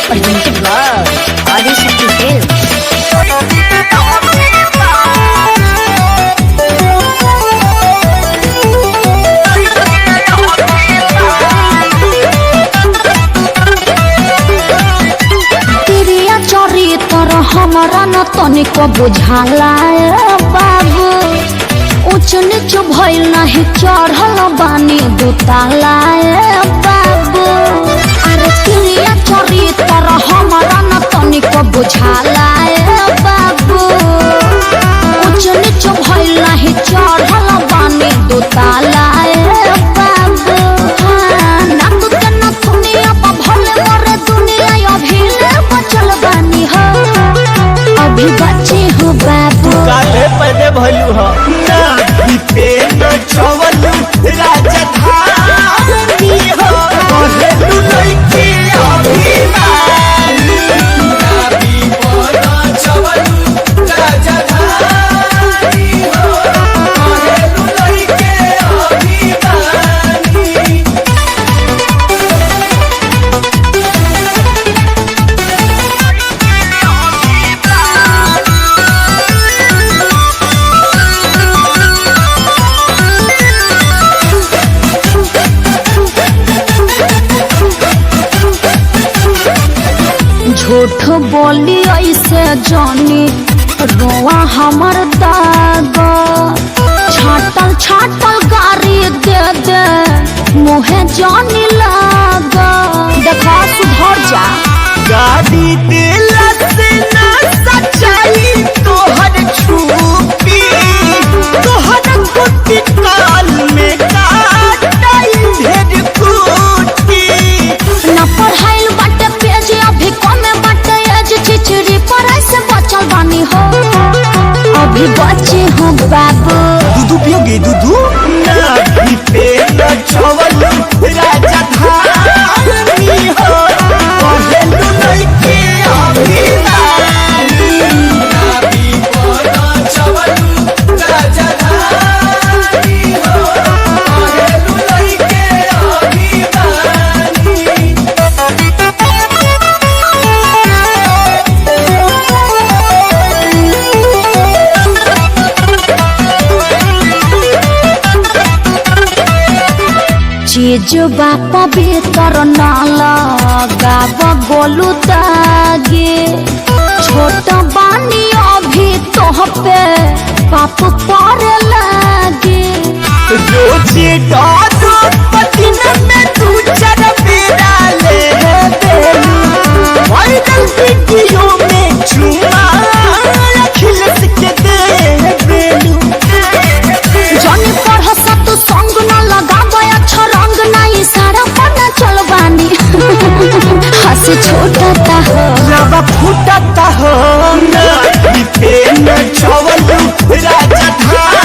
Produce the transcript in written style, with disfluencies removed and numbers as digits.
presented by Adishakti Films. हमारा न तनिको बुझाला बाबू ऊंच नीच भइल नहीं चढ़ल बानी दुताला बाबू अरे क्रिया चरित्र हमारा न तनिको बुझाला बाबू ऊंच नीच भइल नहीं चढ़ल बानी दुताला बाबू नाक के न दुनिया भले मरे दुनिया अभी बचल बानी हो अभी बच्चे हो बाबू काले पहले भलू हो ना पे न चवलू राजधानी हो कहलू लइके अभिमानी ना भी न चवलू राजधानी हो कहलू लइके अभिमानी झूठ बोली ऐसे जानी रोआ हमर दाग छाटल छाटल गाड़ी दे दे मुहे जानी लाग देखा सुधर जा गाड़ी दिला से ना सच्चाई तोहर छुपी तोहर कुटी काल में काटाई ढेर कुटी न पढ़ाइल बाटे पेज अभी कमे बाटे एज चिचरी पर ऐसे बचल बानी हो अभी बच्चे हो बाबू दूधू पियोगे दूधू ना भी पे न चवल राजधानी हो कहलू लइके अभिमानी ना भी न चवल राजधानी हो कहलू लइके अभिमानी चीज बाप भीतर न लगाब गोलू दागे छोट बानी अभी तोह पे पाप पर लागे रोजे डालो पतिना में तू चर बेरा ले बेलू वायरल वीडियो में चुमा खिलस के दे बेलू जानी पढ़ सतु संग न लगाब अच्छा रंग नहीं सारा पन्ना चल बानी हंसी छोटता हो रवा फूटता हो ना पे न चवलू राजधानी